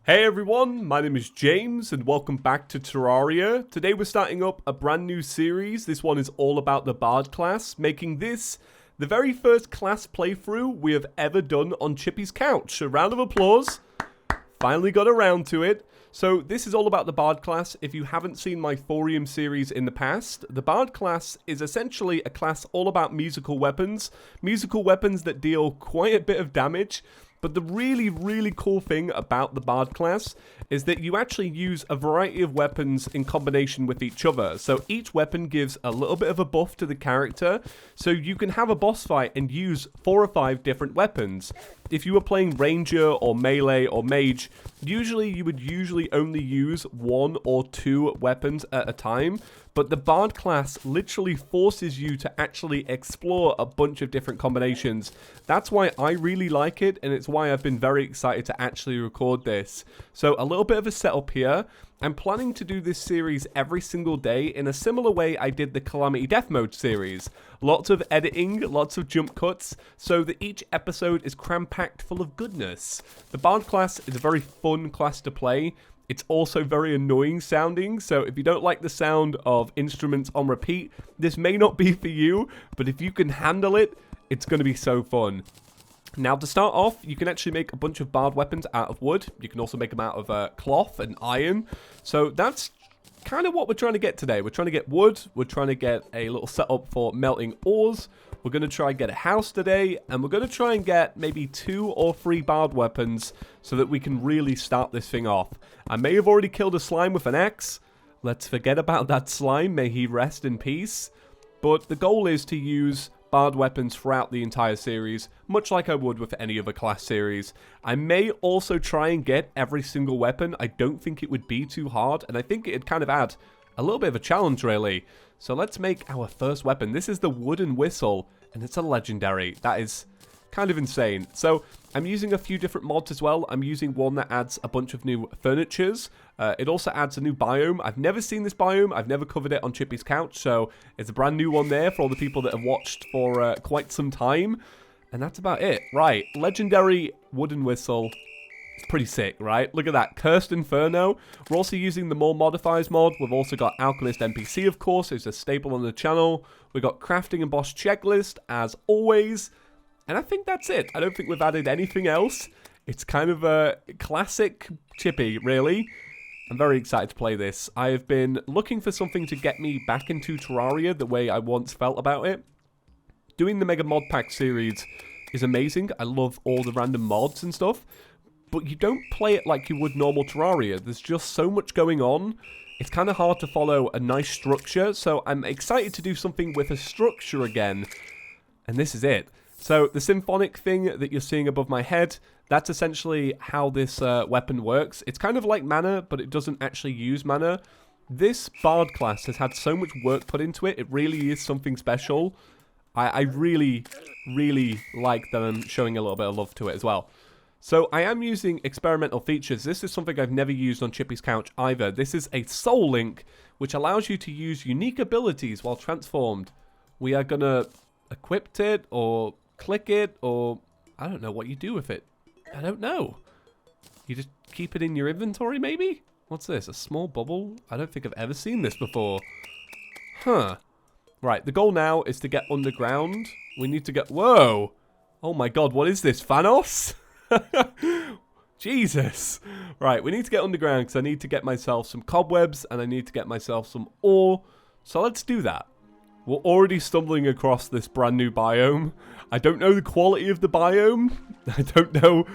Hey everyone, my name is James and welcome back to Terraria. Today we're starting up a brand new series. This one is all about the Bard class, making this the very first class playthrough we have ever done on Chippy's couch. A round of applause. Finally got around to it. So this is all about the Bard class. If you haven't seen my Thorium series in the past, the Bard class is essentially a class all about musical weapons that deal quite a bit of damage. But the really cool thing about the Bard class is that you actually use a variety of weapons in combination with each other. So each weapon gives a little bit of a buff to the character. So you can have a boss fight and use 4 or 5 different weapons. If you were playing Ranger or Melee or Mage, you would only use 1 or 2 weapons at a time. But the Bard class literally forces you to actually explore a bunch of different combinations. That's why I really like it, and it's why I've been very excited to actually record this. So a little bit of a setup here. I'm planning to do this series every single day in a similar way I did the Calamity Death Mode series. Lots of editing, lots of jump cuts, so that each episode is cram-packed full of goodness. The Bard class is a very fun class to play. It's also very annoying sounding, so if you don't like the sound of instruments on repeat, this may not be for you, but if you can handle it, it's going to be so fun. Now, to start off, you can actually make a bunch of Bard weapons out of wood. You can also make them out of cloth and iron. So that's kind of what we're trying to get today. We're trying to get wood. We're trying to get a little setup for melting ores. We're going to try and get a house today. And we're going to try and get maybe 2 or 3 Bard weapons so that we can really start this thing off. I may have already killed a slime with an axe. Let's forget about that slime. May he rest in peace. But the goal is to use Bard weapons throughout the entire series, much like I would with any other class series. I may also try and get every single weapon. I don't think it would be too hard, and I think it'd kind of add a little bit of a challenge, really. So let's make our first weapon. This is the wooden whistle, and it's a legendary. That is kind of insane. So I'm using a few different mods as well. I'm using one that adds a bunch of new furnitures. It also adds a new biome. I've never seen this biome. I've never covered it on Chippy's couch, so it's a brand new one there for all the people that have watched for quite some time. And that's about it. Right, legendary wooden whistle. It's pretty sick, right? Look at that, Cursed Inferno. We're also using the More Modifiers mod. We've also got Alchemist NPC, of course, who's a staple on the channel. We've got Crafting and Boss Checklist, as always. And I think that's it. I don't think we've added anything else. It's kind of a classic Chippy, really. I'm very excited to play this. I have been looking for something to get me back into Terraria the way I once felt about it. Doing the Mega Mod Pack series is amazing. I love all the random mods and stuff. But you don't play it like you would normal Terraria. There's just so much going on. It's kind of hard to follow a nice structure. So I'm excited to do something with a structure again. And this is it. So the symphonic thing that you're seeing above my head, that's essentially how this weapon works. It's kind of like mana, but it doesn't actually use mana. This Bard class has had so much work put into it. It really is something special. I really like that I'm showing a little bit of love to it as well. So I am using experimental features. This is something I've never used on Chippy's couch either. This is a soul link, which allows you to use unique abilities while transformed. We are going to equip it or click it, or I don't know what you do with it. I don't know. You just keep it in your inventory, maybe? What's this? A small bubble? I don't think I've ever seen this before. Huh. Right, the goal now is to get underground. We need to get... Whoa! Oh my god, what is this? Thanos? Jesus. Right, we need to get underground because I need to get myself some cobwebs and I need to get myself some ore. So let's do that. We're already stumbling across this brand new biome. I don't know the quality of the biome. I don't know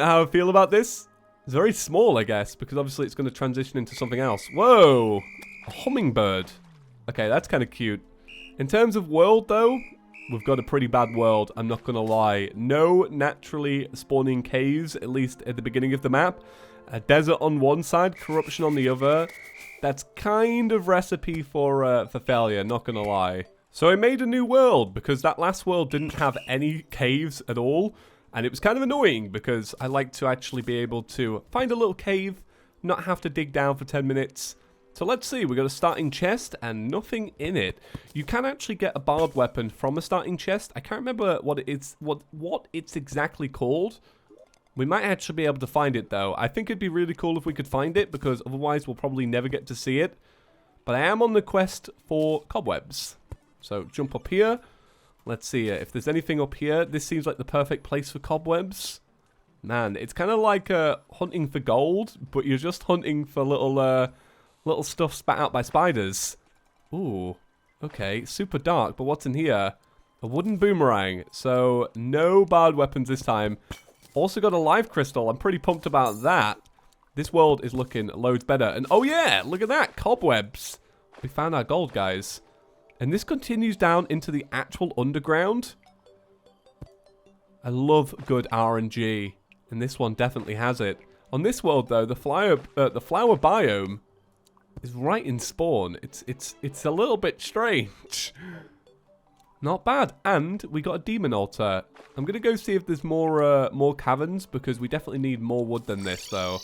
how I feel about this. It's very small, I guess, because obviously it's going to transition into something else. Whoa! A hummingbird. Okay, that's kind of cute. In terms of world, though, we've got a pretty bad world, I'm not going to lie. No naturally spawning caves, at least at the beginning of the map. A desert on one side, corruption on the other. That's kind of recipe for failure, not gonna lie. So I made a new world because that last world didn't have any caves at all. And it was kind of annoying because I like to actually be able to find a little cave, not have to dig down for 10 minutes. So let's see, we got a starting chest and nothing in it. You can actually get a Bard weapon from a starting chest. I can't remember what it is, what it's exactly called. We might actually be able to find it, though. I think it'd be really cool if we could find it, because otherwise we'll probably never get to see it. But I am on the quest for cobwebs. So, jump up here. Let's see if there's anything up here. This seems like the perfect place for cobwebs. Man, it's kind of like hunting for gold, but you're just hunting for little stuff spat out by spiders. Ooh, okay, super dark, but what's in here? A wooden boomerang, so no bard weapons this time. Also got a life crystal. I'm pretty pumped about that. This world is looking loads better. And oh yeah, look at that. Cobwebs. We found our gold, guys. And this continues down into the actual underground. I love good RNG. And this one definitely has it. On this world, though, the flower biome is right in spawn. It's a little bit strange. Not bad. And we got a demon altar. I'm going to go see if there's more caverns, because we definitely need more wood than this, though.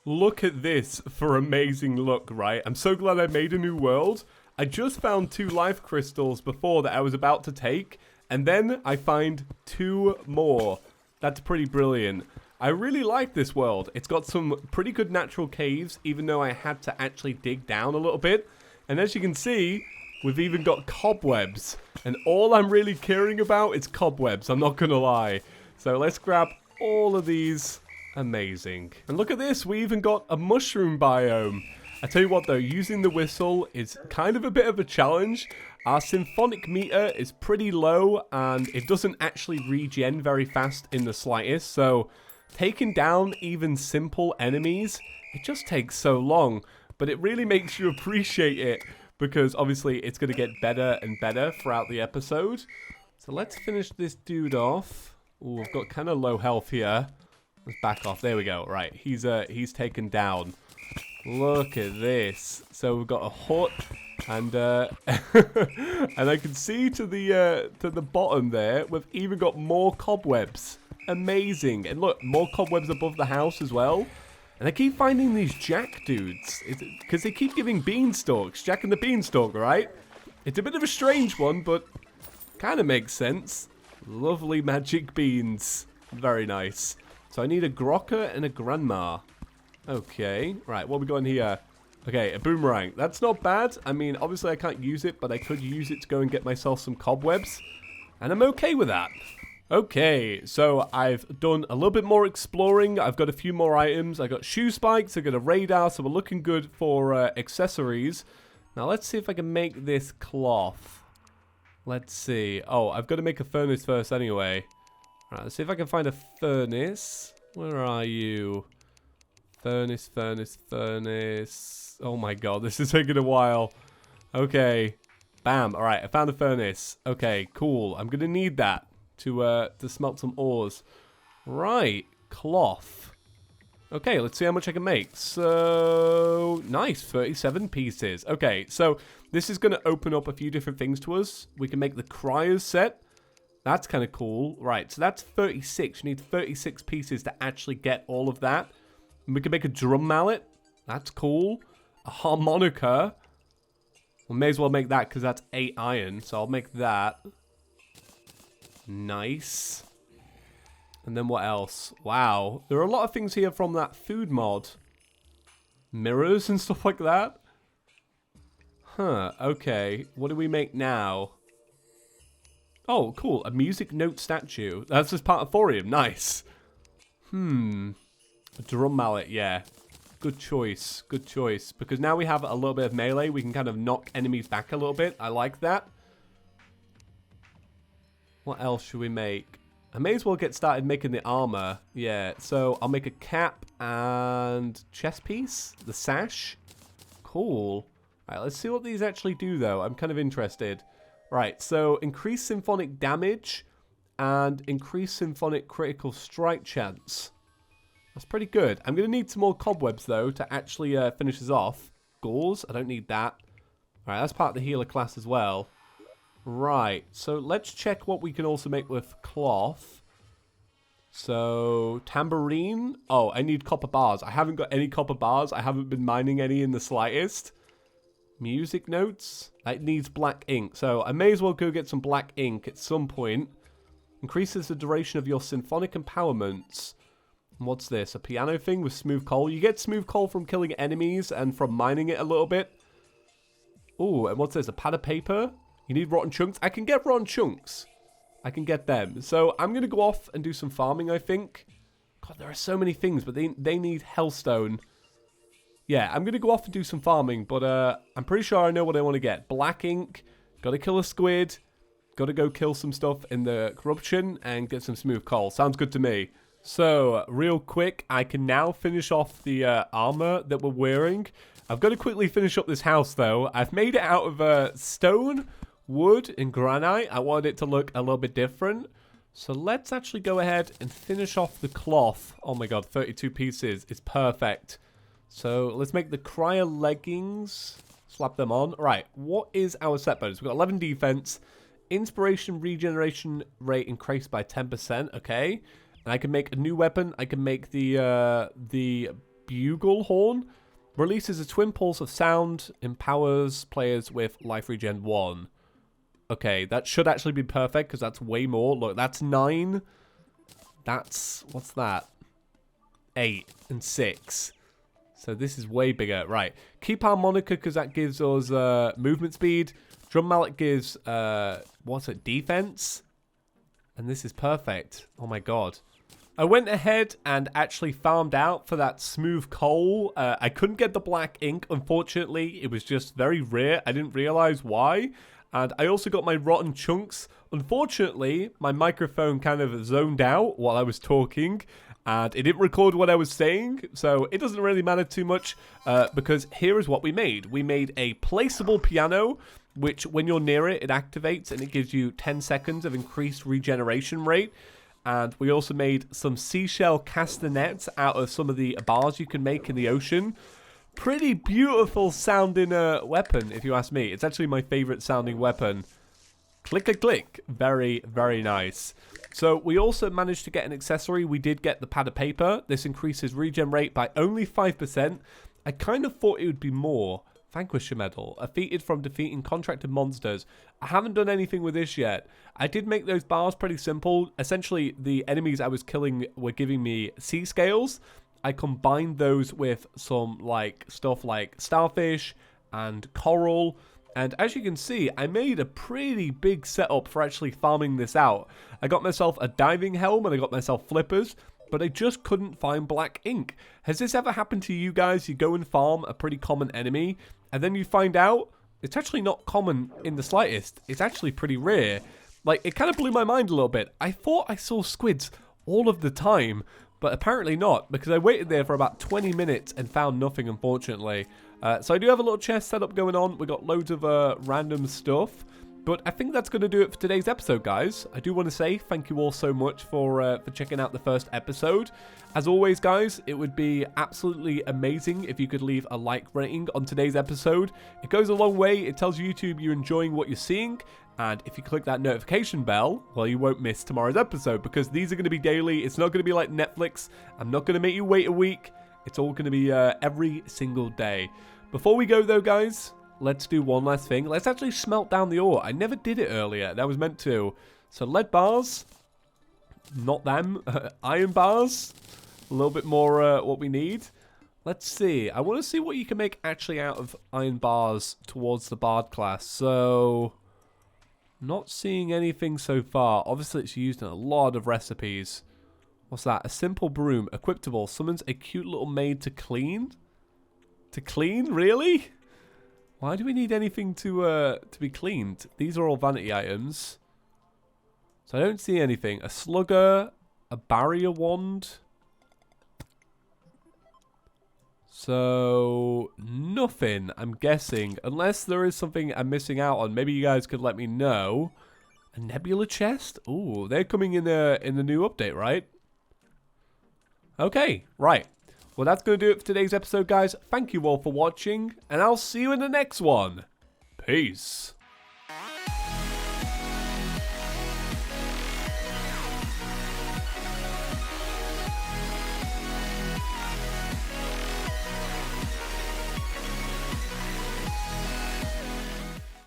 Look at this for amazing look, right? I'm so glad I made a new world. I just found 2 life crystals before that I was about to take, and then I find 2 more. That's pretty brilliant. I really like this world. It's got some pretty good natural caves, even though I had to actually dig down a little bit. And as you can see, we've even got cobwebs. And all I'm really caring about is cobwebs, I'm not gonna lie. So let's grab all of these. Amazing. And look at this, we even got a mushroom biome. I tell you what though, using the whistle is kind of a bit of a challenge. Our symphonic meter is pretty low, and it doesn't actually regen very fast in the slightest. So taking down even simple enemies, it just takes so long. But it really makes you appreciate it, because obviously it's going to get better and better throughout the episode. So let's finish this dude off. Ooh, we've got kind of low health here. Let's back off. There we go. Right, he's taken down. Look at this. So we've got a hut, and and I can see to the bottom there, we've even got more cobwebs. Amazing. And look, more cobwebs above the house as well. And I keep finding these Jack dudes, because they keep giving beanstalks. Jack and the Beanstalk, right? It's a bit of a strange one, but kind of makes sense. Lovely magic beans. Very nice. So I need a Grokka and a Grandma. Okay. Right, what we got in here? Okay, a boomerang. That's not bad. I mean, obviously I can't use it, but I could use it to go and get myself some cobwebs. And I'm okay with that. Okay, so I've done a little bit more exploring. I've got a few more items. I got shoe spikes, I got a radar, so we're looking good for accessories. Now let's see if I can make this cloth. Let's see. Oh, I've got to make a furnace first anyway. Right, let's see if I can find a furnace. Where are you? Furnace, furnace, furnace. Oh my god, this is taking a while. Okay. Bam. Alright, I found a furnace. Okay, cool. I'm going to need that to smelt some ores. Right. Cloth. Okay, let's see how much I can make. So, nice. 37 pieces. Okay, so this is going to open up a few different things to us. We can make the Cryers set. That's kind of cool. Right, so that's 36. You need 36 pieces to actually get all of that. And we can make a drum mallet. That's cool. A harmonica. We may as well make that because that's 8 iron. So I'll make that. Nice. And then what else? Wow. There are a lot of things here from that food mod. Mirrors and stuff like that. Huh, okay. What do we make now? Oh, cool. A music note statue. That's just part of Thorium. Nice. A drum mallet, yeah. Good choice. Good choice. Because now we have a little bit of melee. We can kind of knock enemies back a little bit. I like that. What else should we make? I may as well get started making the armor. Yeah, so I'll make a cap and chest piece. The sash. Cool. Alright, let's see what these actually do, though. I'm kind of interested. Right, so increase symphonic damage and increase symphonic critical strike chance. That's pretty good. I'm going to need some more cobwebs, though, to actually finish this off. Gauze, I don't need that. Alright, that's part of the healer class as well. Right, so let's check what we can also make with cloth. So, tambourine. Oh, I need copper bars. I haven't got any copper bars. I haven't been mining any in the slightest. Music notes. It needs black ink. So, I may as well go get some black ink at some point. Increases the duration of your symphonic empowerments. What's this? A piano thing with smooth coal? You get smooth coal from killing enemies and from mining it a little bit. Ooh, and what's this? A pad of paper? You need rotten chunks? I can get rotten chunks. I can get them. So I'm going to go off and do some farming, I think. God, there are so many things, but they need hellstone. Yeah, I'm going to go off and do some farming, but I'm pretty sure I know what I want to get. Black ink, got to kill a squid, got to go kill some stuff in the corruption, and get some smooth coal. Sounds good to me. So, real quick, I can now finish off the armor that we're wearing. I've got to quickly finish up this house, though. I've made it out of stone, wood, and granite. I wanted it to look a little bit different. So let's actually go ahead and finish off the cloth. Oh my god, 32 pieces is perfect. So let's make the cryo leggings. Slap them on. Right, what is our set bonus? We've got 11 defense. Inspiration regeneration rate increased by 10%. Okay. And I can make a new weapon. I can make the bugle horn. Releases a twin pulse of sound. Empowers players with life regen 1. Okay, that should actually be perfect because that's way more. Look, that's 9. That's, what's that? 8 and 6. So this is way bigger. Right. Keep harmonica because that gives us movement speed. Drum mallet gives, what's it, defense? And this is perfect. Oh my god. I went ahead and actually farmed out for that smooth coal. I couldn't get the black ink, unfortunately. It was just very rare. I didn't realize why. And I also got my rotten chunks. Unfortunately, my microphone kind of zoned out while I was talking. And it didn't record what I was saying. So it doesn't really matter too much. Because here is what we made. We made a placeable piano, which when you're near it, it activates. And it gives you 10 seconds of increased regeneration rate. And we also made some seashell castanets out of some of the bars you can make in the ocean. Pretty beautiful sounding weapon, if you ask me. It's actually my favorite sounding weapon. Click-a-click. Very, very nice. So we also managed to get an accessory. We did get the pad of paper. This increases regen rate by only 5%. I kind of thought it would be more. Vanquisher medal. Defeated from defeating contracted monsters. I haven't done anything with this yet. I did make those bars pretty simple. Essentially, the enemies I was killing were giving me sea scales. I combined those with some stuff like starfish and coral. And as you can see, I made a pretty big setup for actually farming this out. I got myself a diving helm and I got myself flippers. But I just couldn't find black ink. Has this ever happened to you guys? You go and farm a pretty common enemy, and then you find out it's actually not common in the slightest. It's actually pretty rare. Like, it kind of blew my mind a little bit. I thought I saw squids all of the time, but apparently not, because I waited there for about 20 minutes and found nothing, unfortunately. So I do have a little chest setup going on. We got loads of random stuff. But I think that's going to do it for today's episode, guys. I do want to say thank you all so much for checking out the first episode. As always, guys, it would be absolutely amazing if you could leave a like rating on today's episode. It goes a long way. It tells YouTube you're enjoying what you're seeing. And if you click that notification bell, well, you won't miss tomorrow's episode because these are going to be daily. It's not going to be like Netflix. I'm not going to make you wait a week. It's all going to be every single day. Before we go, though, guys, let's do one last thing. Let's actually smelt down the ore. I never did it earlier. That was meant to. So lead bars. Not them. Iron bars. A little bit more what we need. Let's see. I want to see what you can make actually out of iron bars towards the bard class. So, not seeing anything so far. Obviously, it's used in a lot of recipes. What's that? A simple broom. Equipable. Summons a cute little maid to clean. To clean? Really? Why do we need anything to be cleaned? These are all vanity items. So I don't see anything. A slugger, a barrier wand. So nothing, I'm guessing. Unless there is something I'm missing out on. Maybe you guys could let me know. A nebula chest? Ooh, they're coming in the new update, right? Okay, right. Well, that's going to do it for today's episode, guys. Thank you all for watching, and I'll see you in the next one. Peace.